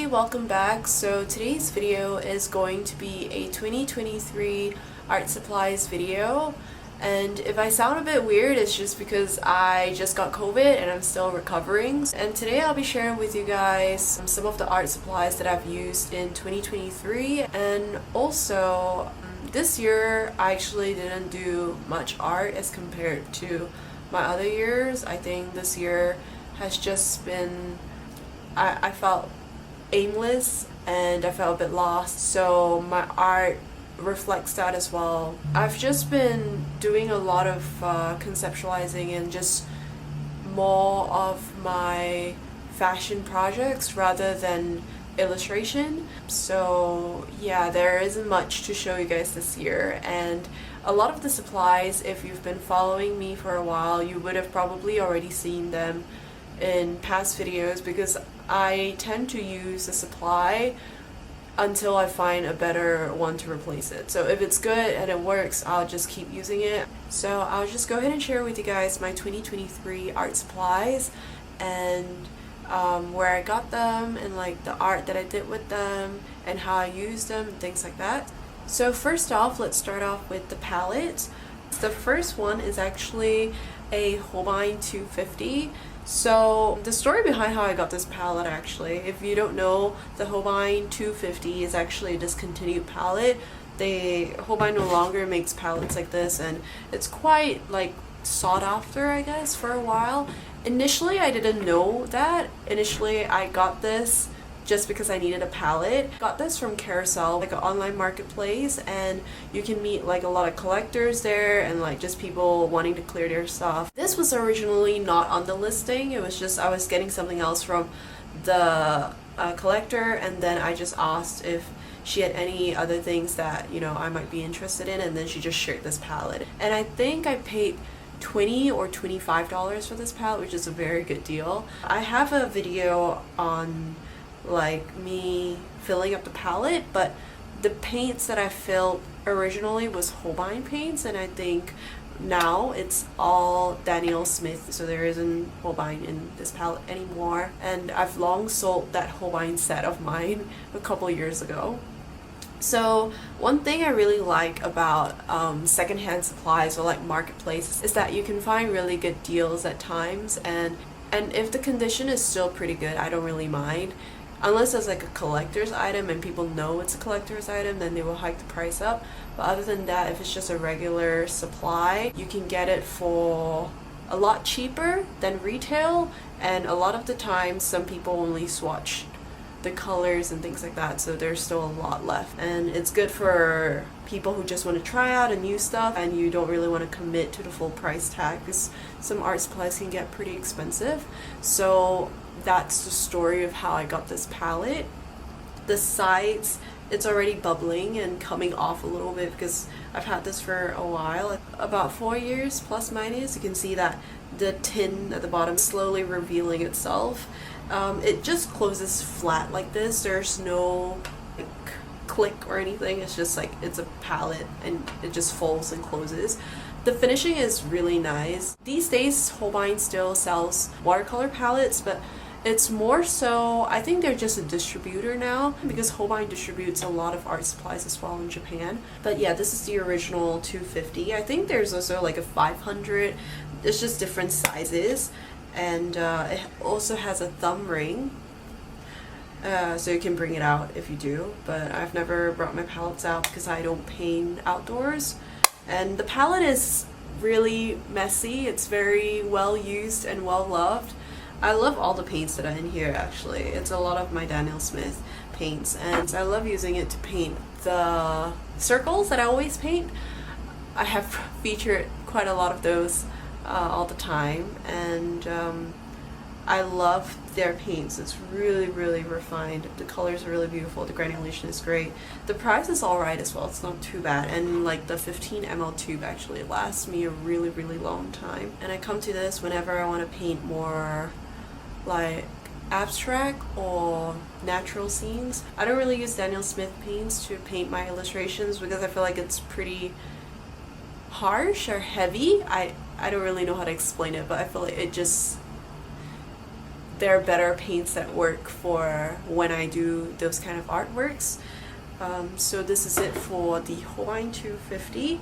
welcome back. So today's video is going to be a 2023 art supplies video, and if I sound a bit weird, it's just because I just got COVID and I'm still recovering. And today I'll be sharing with you guys some of the art supplies that I've used in 2023, and also this year I actually didn't do much art as compared to my other years. I think this year has just been, I felt aimless and I felt a bit lost, so my art reflects that as well. I've just been doing a lot of conceptualizing and just more of my fashion projects rather than illustration. So yeah, there isn't much to show you guys this year, and a lot of the supplies, if you've been following me for a while, you would have probably already seen them in past videos, because I tend to use the supply until I find a better one to replace it. So if it's good and it works, I'll just keep using it. So I'll just go ahead and share with you guys my 2023 art supplies and where I got them, and like the art that I did with them and how I used them and things like that. So first off, let's start off with the palette. The first one is actually a Holbein 250. So the story behind how I got this palette, actually, if you don't know, the Holbein 250 is actually a discontinued palette. Holbein no longer makes palettes like this, and it's quite like sought after, I guess, for a while. Initially I didn't know that. Initially I got this just because I needed a palette. Got this from Carousel, like an online marketplace, and you can meet like a lot of collectors there and like just people wanting to clear their stuff. This was originally not on the listing. It was just I was getting something else from the collector, and then I just asked if she had any other things that, you know, I might be interested in, and then she just shared this palette. And I think I paid $20 or $25 for this palette, which is a very good deal. I have a video on like me filling up the palette, but the paints that I filled originally was Holbein paints, and I think now it's all Daniel Smith, so there isn't Holbein in this palette anymore. And I've long sold that Holbein set of mine a couple years ago. So one thing I really like about secondhand supplies or like marketplaces is that you can find really good deals at times, and if the condition is still pretty good, I don't really mind. Unless it's like a collector's item and people know it's a collector's item, then they will hike the price up. But other than that, if it's just a regular supply, you can get it for a lot cheaper than retail, and a lot of the time some people only swatch the colors and things like that, so there's still a lot left. And it's good for people who just want to try out a new stuff and you don't really want to commit to the full price tag, because some art supplies can get pretty expensive. So that's the story of how I got this palette. The sides, it's already bubbling and coming off a little bit because I've had this for a while, about 4 years plus minus. You can see that the tin at the bottom is slowly revealing itself. It just closes flat like this. There's no like click or anything. It's just like it's a palette and it just folds and closes. The finishing is really nice. These days Holbein still sells watercolor palettes, but it's more so, I think they're just a distributor now, because Holbein distributes a lot of art supplies as well in Japan. But yeah, this is the original 250. I think there's also like a 500. It's just different sizes, and it also has a thumb ring, so you can bring it out if you do. But I've never brought my palettes out because I don't paint outdoors. And the palette is really messy. It's very well used and well loved. I love all the paints that are in here, actually. It's a lot of my Daniel Smith paints, and I love using it to paint the circles that I always paint. I have featured quite a lot of those all the time, and I love their paints. It's really, really refined. The colors are really beautiful. The granulation is great. The price is alright as well. It's not too bad. And like the 15 ml tube actually lasts me a really, really long time. And I come to this whenever I want to paint more like abstract or natural scenes. I don't really use Daniel Smith paints to paint my illustrations because I feel like it's pretty harsh or heavy. I don't really know how to explain it, but I feel like it just they're better paints that work for when I do those kind of artworks. So this is it for the Holbein 250.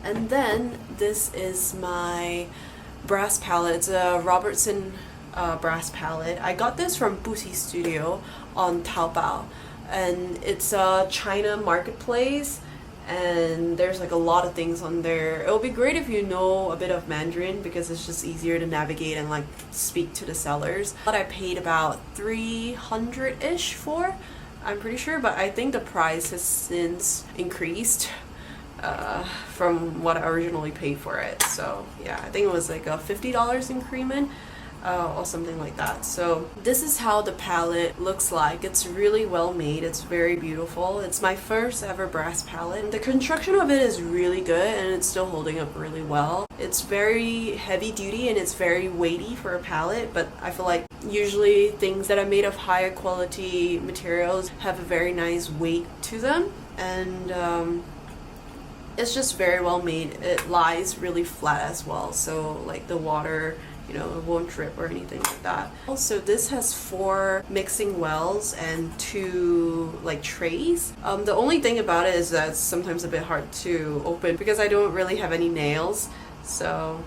And then this is my brass palette. It's a Robertson brass palette. I got this from BuQi Studio on Taobao, and it's a China marketplace, and there's like a lot of things on there. It'll be great if you know a bit of Mandarin because it's just easier to navigate and like speak to the sellers. But I paid about 300-ish for, I'm pretty sure, but I think the price has since increased from what I originally paid for it. So yeah, I think it was like a $50 increment or something like that. So this is how the palette looks like. It's really well made. It's very beautiful. It's my first ever brass palette. The construction of it is really good and it's still holding up really well. It's very heavy duty and it's very weighty for a palette, but I feel like usually things that are made of higher quality materials have a very nice weight to them, and it's just very well made. It lies really flat as well, so like the water, you know, it won't drip or anything like that. Also, this has 4 mixing wells and 2 like trays. The only thing about it is that it's sometimes a bit hard to open because I don't really have any nails. So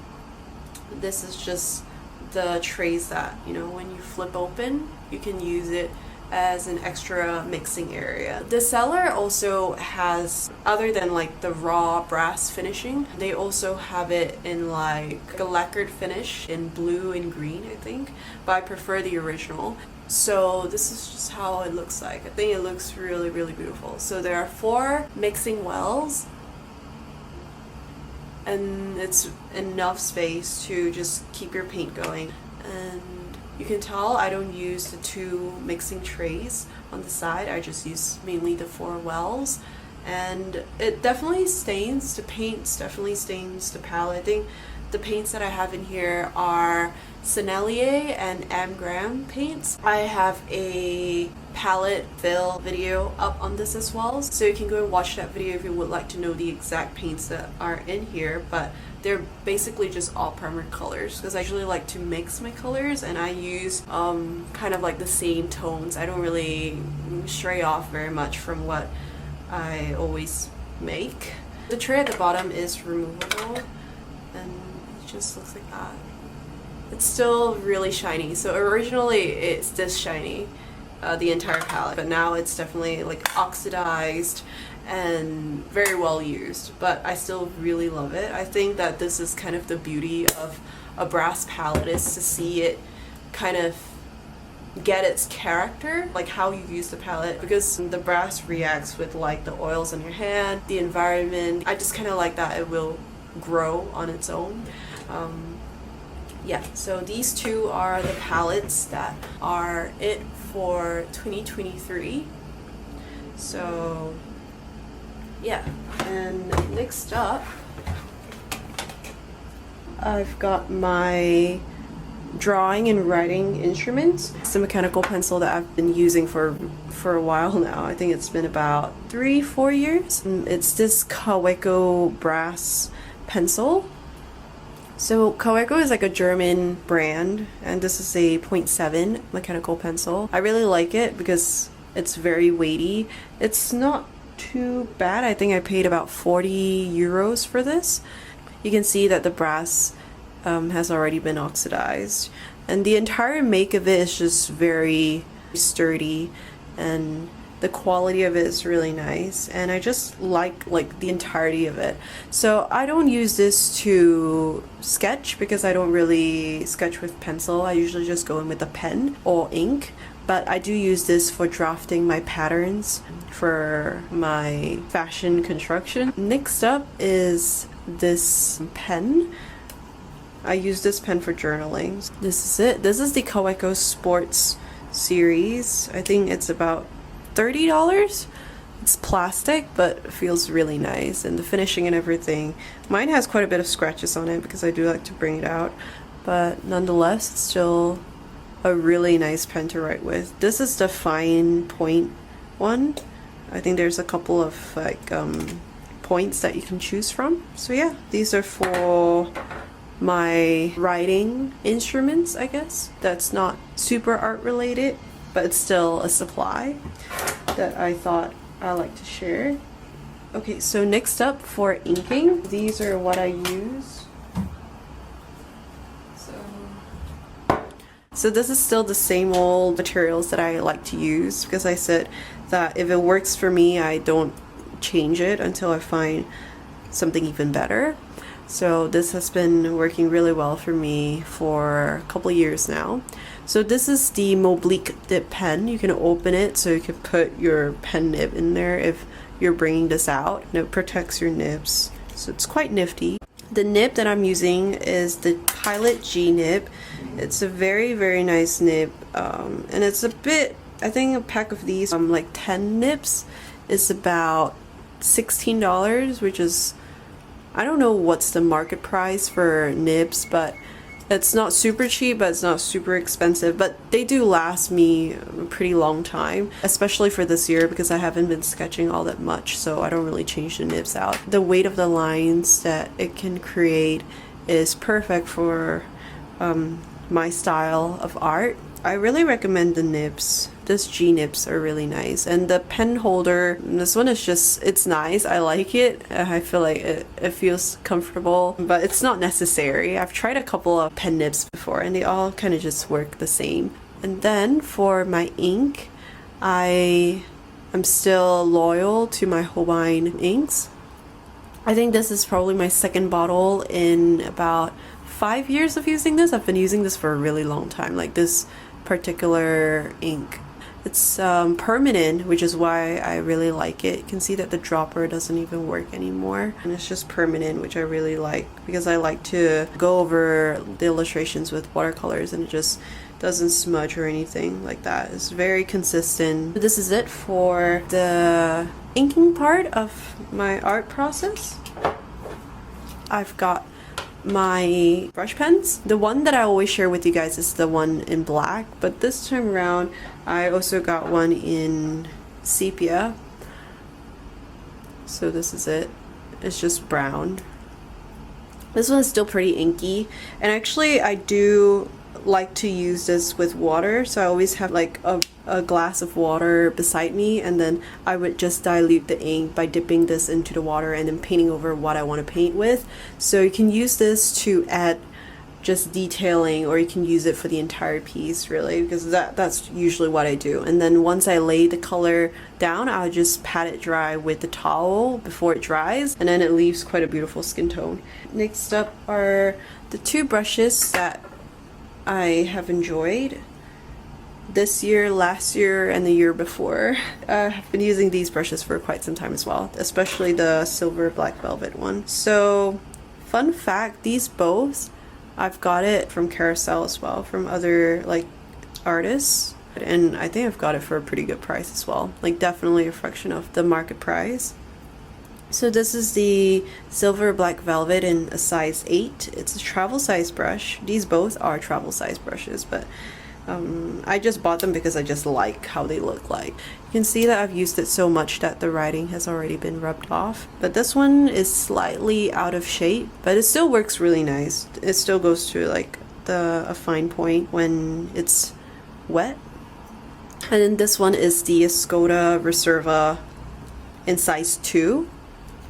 this is just the trays that, you know, when you flip open, you can use it as an extra mixing area. The seller also has, other than like the raw brass finishing, they also have it in like a lacquered finish in blue and green, I think, but I prefer the original. So this is just how it looks like. I think it looks really, really beautiful. So there are 4 mixing wells, and it's enough space to just keep your paint going. And you can tell I don't use the 2 mixing trays on the side. I just use mainly the 4 wells, and it definitely stains. The paint definitely stains the palette. I think the paints that I have in here are Sennelier and Amgram paints. I have a palette fill video up on this as well, so you can go and watch that video if you would like to know the exact paints that are in here. But they're basically just all primer colors because I usually like to mix my colors, and I use kind of like the same tones. I don't really stray off very much from what I always make. The tray at the bottom is removable, and it just looks like that. It's still really shiny. So originally it's this shiny, the entire palette, but now it's definitely like oxidized and very well used, but I still really love it. I think that this is kind of the beauty of a brass palette, is to see it kind of get its character, like how you use the palette, because the brass reacts with like the oils on your hand, the environment. I just kind of like that it will grow on its own. Yeah, so these 2 are the palettes that are it for 2023. So yeah, and next up I've got my drawing and writing instruments. It's a mechanical pencil that I've been using for a while now. I think it's been about 3-4 years. It's this Kaweco brass pencil. So Kaweco is like a German brand, and this is a 0.7 mechanical pencil. I really like it because it's very weighty. It's not too bad. I think I paid about 40 euros for this. You can see that the brass has already been oxidized, and the entire make of it is just very sturdy, and the quality of it is really nice, and I just like the entirety of it. So I don't use this to sketch because I don't really sketch with pencil. I usually just go in with a pen or ink, but I do use this for drafting my patterns for my fashion construction. Next up is this pen. I use this pen for journaling. This is it. This is the Kaweco Sports series. I think it's about $30. It's plastic, but it feels really nice, and the finishing and everything. Mine has quite a bit of scratches on it because I do like to bring it out, but nonetheless, it's still a really nice pen to write with. This is the fine point one. I think there's a couple of like points that you can choose from. So yeah, these are for my writing instruments, I guess. That's not super art related, but it's still a supply that I thought I like to share. Okay, so next up for inking, these are what I use. So this is still the same old materials that I like to use, because I said that if it works for me, I don't change it until I find something even better. So this has been working really well for me for a couple of years now. So this is the Moblique dip pen. You can open it so you can put your pen nib in there if you're bringing this out, and it protects your nibs. So it's quite nifty. The nib that I'm using is the Pilot G Nib. It's a very, very nice nib, and it's a bit, I think a pack of these, like 10 nibs, is about $16, which is, I don't know what's the market price for nibs, but it's not super cheap, but it's not super expensive. But they do last me a pretty long time, especially for this year, because I haven't been sketching all that much, so I don't really change the nibs out. The weight of the lines that it can create is perfect for my style of art. I really recommend the nibs. This G Nibs are really nice, and the pen holder, this one is just, it's nice. I like it. I feel like it feels comfortable, but it's not necessary. I've tried a couple of pen nibs before and they all kind of just work the same. And then for my ink, I am still loyal to my Holbein inks. I think this is probably my second bottle in about 5 years of using this. I've been using this for a really long time, like this particular ink. It's permanent, which is why I really like it. You can see that the dropper doesn't even work anymore, and it's just permanent, which I really like, because I like to go over the illustrations with watercolors and it just doesn't smudge or anything like that. It's very consistent. This is it for the inking part of my art process. I've got my brush pens. The one that I always share with you guys is the one in black, but this time around I also got one in sepia. So this is it. It's just brown. This one is still pretty inky, and actually I do like to use this with water, so I always have like a glass of water beside me, and then I would just dilute the ink by dipping this into the water and then painting over what I want to paint with. So you can use this to add just detailing, or you can use it for the entire piece, really, because that's usually what I do. And then once I lay the color down, I'll just pat it dry with the towel before it dries, and then it leaves quite a beautiful skin tone. Next up are the two brushes that I have enjoyed this year, last year, and the year before. I've been using these brushes for quite some time as well, especially the silver black velvet one. So fun fact, these both, I've got it from Carousel as well, from other like artists, and I think I've got it for a pretty good price as well, like definitely a fraction of the market price. So this is the silver black velvet in a size 8. It's a travel size brush. These both are travel size brushes, but I just bought them because I just like how they look like. You can see that I've used it so much that the writing has already been rubbed off. But this one is slightly out of shape, but it still works really nice. It still goes to like a fine point when it's wet. And then this one is the Escoda Reserva in size 2.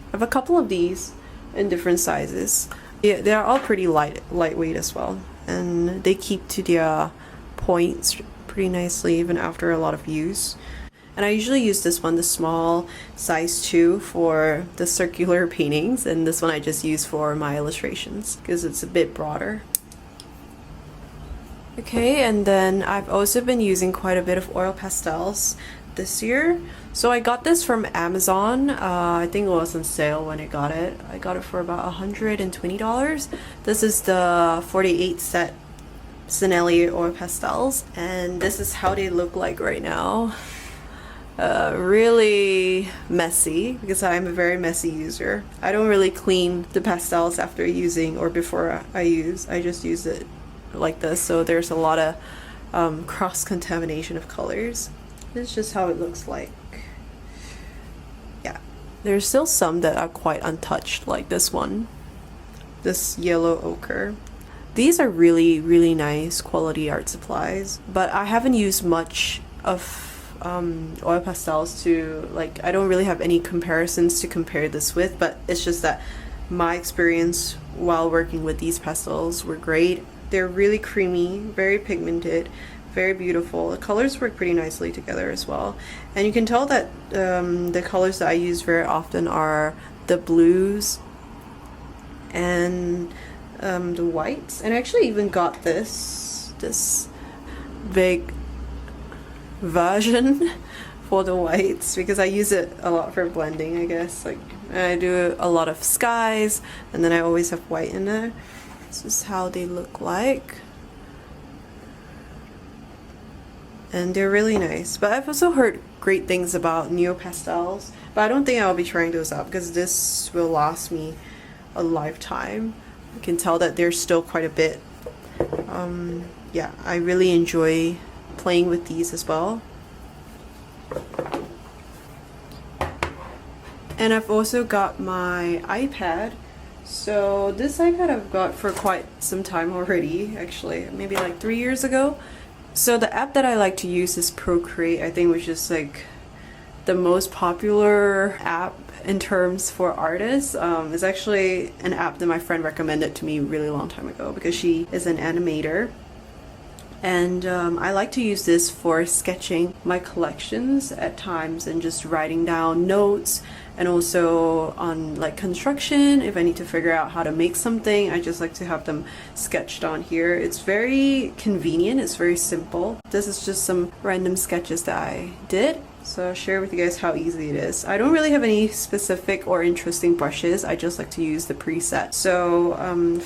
I have a couple of these in different sizes. Yeah, they are all pretty lightweight as well, and they keep to their points pretty nicely even after a lot of use. And I usually use this one, the small size 2, for the circular paintings, and this one I just use for my illustrations because it's a bit broader. Okay, and then I've also been using quite a bit of oil pastels this year. So I got this from Amazon. I think it was on sale when I got it. I got it for about $120. This is the 48 set Zinelli oil pastels, and this is how they look like right now. Really messy, because I'm a very messy user. I don't really clean the pastels after using or before I use. I just use it like this, so there's a lot of cross-contamination of colors. This is just how it looks like. Yeah, there's still some that are quite untouched, like this one. this yellow ochre. These are really nice quality art supplies, but I haven't used much of oil pastels to, like, I don't really have any comparisons to compare this with, but it's just that my experience while working with these pastels were great. They're really creamy, very pigmented, very beautiful. The colors work pretty nicely together as well, and you can tell that the colors that I use very often are the blues and the whites. And I actually even got this big version for the whites because I use it a lot for blending, I guess. Like, I do a lot of skies and then I always have white in there. This is how they look like, and they're really nice. But I've also heard great things about neo pastels, but I don't think I'll be trying those out because this will last me a lifetime. You can tell that there's still quite a bit. Yeah, I really enjoy playing with these as well. And I've also got my iPad. So this iPad I've got for quite some time already, actually, maybe like 3 years ago. So the app that I like to use is Procreate, I think, which is like the most popular app in terms for artists. It's actually an app that my friend recommended to me a really long time ago because she is an animator. And I like to use this for sketching my collections at times and just writing down notes, and also on like construction, if I need to figure out how to make something, I just like to have them sketched on here. It's very convenient, it's very simple. This is just some random sketches that I did. So I'll share with you guys how easy it is. I don't really have any specific or interesting brushes. I just like to use the preset. So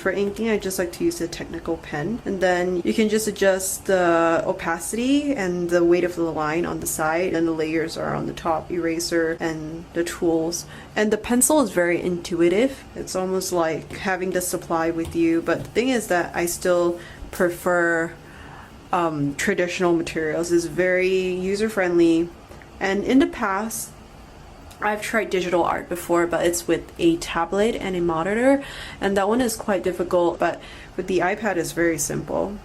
for inking, I just like to use the technical pen. And then you can just adjust the opacity and the weight of the line on the side, and the layers are on the top, eraser and the tools. And the pencil is very intuitive. It's almost like having the supply with you. But the thing is that I still prefer traditional materials. It's very user-friendly. And in the past, I've tried digital art before, but it's with a tablet and a monitor, and that one is quite difficult. But with the iPad, it's very simple,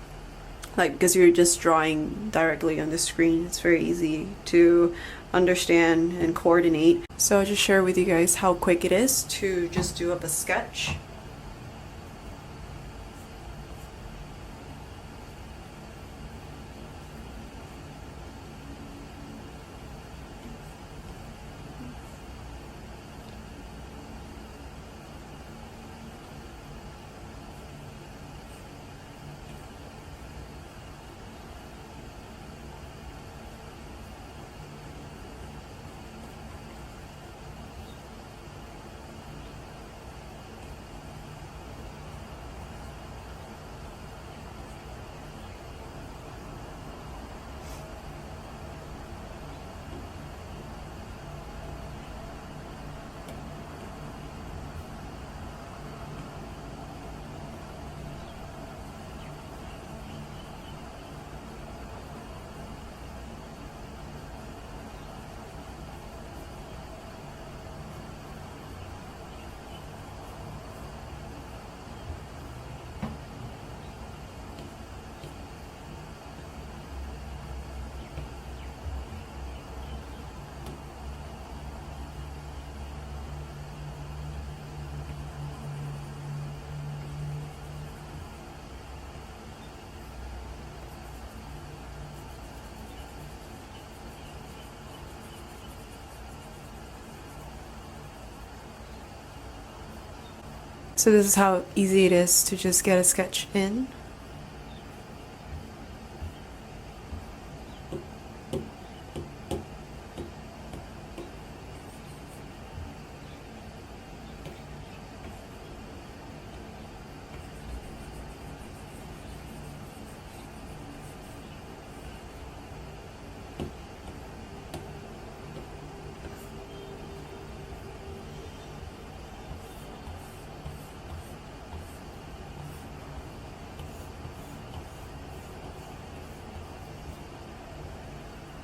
like, because you're just drawing directly on the screen. It's very easy to understand and coordinate. So I'll just share with you guys how quick it is to just do up a sketch. So this is how easy it is to just get a sketch in.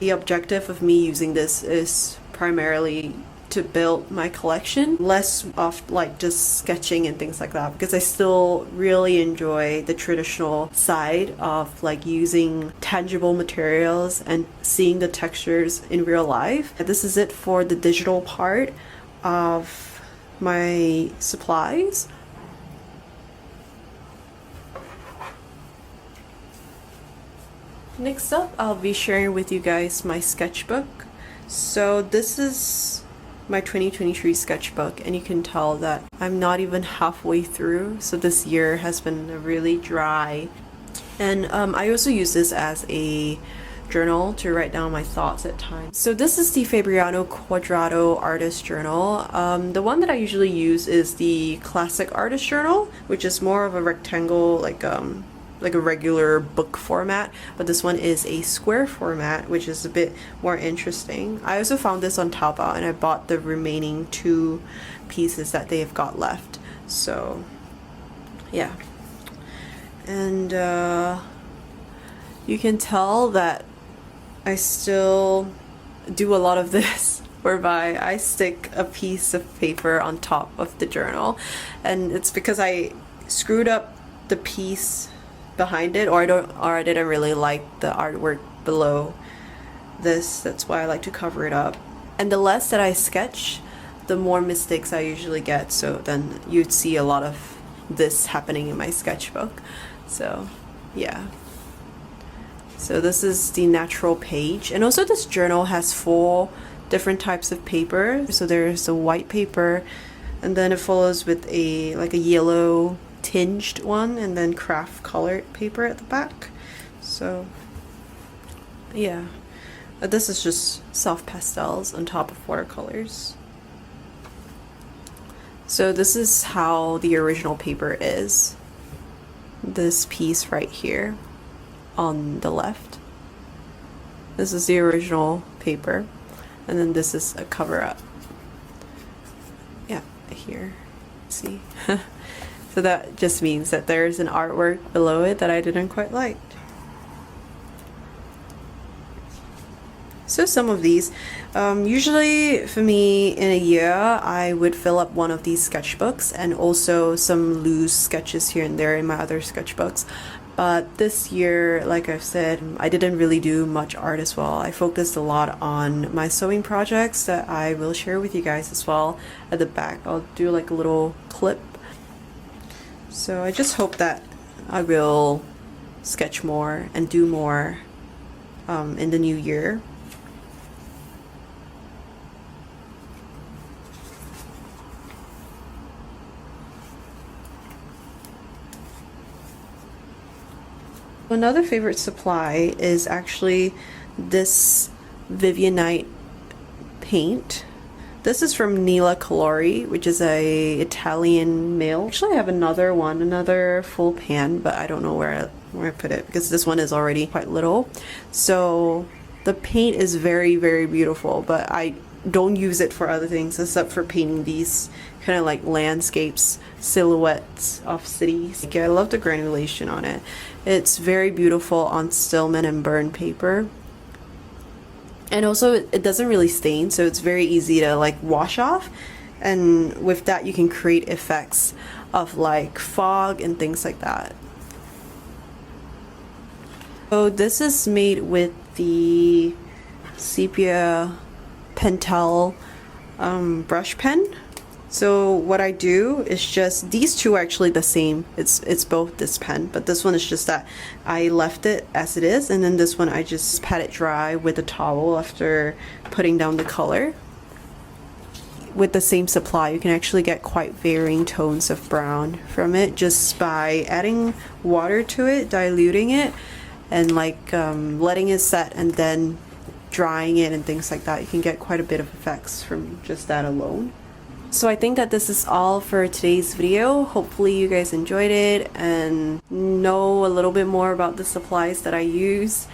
The objective of me using this is primarily to build my collection, less of like just sketching and things like that, because I still really enjoy the traditional side of like using tangible materials and seeing the textures in real life. This is it for the digital part of my supplies. Next up, I'll be sharing with you guys my sketchbook. So this is my 2023 sketchbook, and you can tell that I'm not even halfway through, so this year has been really dry. And I also use this as a journal to write down my thoughts at times. So this is the Fabriano Quadrato Artist Journal. The one that I usually use is the Classic Artist Journal, which is more of a rectangle, like a regular book format, but this one is a square format, which is a bit more interesting. I also found this on Taobao, and I bought the remaining 2 pieces that they've got left. So yeah, and you can tell that I still do a lot of this whereby I stick a piece of paper on top of the journal, and it's because I screwed up the piece behind it, or I didn't really like the artwork below this. That's why I like to cover it up. And the less that I sketch, the more mistakes I usually get, so then you'd see a lot of this happening in my sketchbook. So yeah, so this is the natural page, and also this journal has 4 different types of paper. So there's the white paper, and then it follows with a yellow tinged one, and then craft colored paper at the back. So yeah, this is just soft pastels on top of watercolors. So this is how the original paper is. This piece right here on the left, this is the original paper, and then this is a cover-up. Yeah, here, see. So that just means that there's an artwork below it that I didn't quite like. So some of these, usually for me in a year, I would fill up one of these sketchbooks, and also some loose sketches here and there in my other sketchbooks. But this year, like I've said, I didn't really do much art as well. I focused a lot on my sewing projects that I will share with you guys as well at the back. I'll do like a little clip. So I just hope that I will sketch more and do more in the new year. Another favorite supply is actually this Vivianite paint. This is from 𝘮𝘮𝘯𝘮𝘮𝘯, which is a Italian male. Actually, I have another one, another full pan, but I don't know where I put it because this one is already quite little. So the paint is very, very beautiful, but I don't use it for other things except for painting these kind of like landscapes, silhouettes of cities. I love the granulation on it. It's very beautiful on Stillman and burn paper. And also it doesn't really stain, so it's very easy to like wash off, and with that you can create effects of like fog and things like that. So this is made with the Sepia Pentel brush pen. So what I do is just, these two are actually the same. It's both this pen, but this one is just that I left it as it is, and then this one I just pat it dry with a towel after putting down the color. With the same supply, you can actually get quite varying tones of brown from it just by adding water to it, diluting it, and like letting it set and then drying it and things like that. You can get quite a bit of effects from just that alone. So I think that this is all for today's video. Hopefully you guys enjoyed it and know a little bit more about the supplies that I use.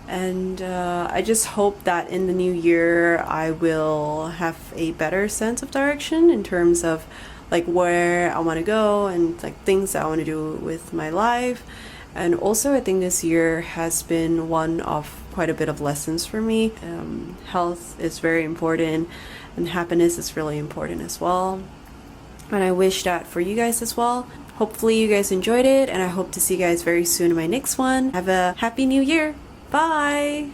And I just hope that in the new year I will have a better sense of direction in terms of like where I want to go and like things that I want to do with my life. And also I think this year has been one of quite a bit of lessons for me. Health is very important, and happiness is really important as well. And I wish that for you guys as well. Hopefully you guys enjoyed it, and I hope to see you guys very soon in my next one. Have a happy new year. Bye!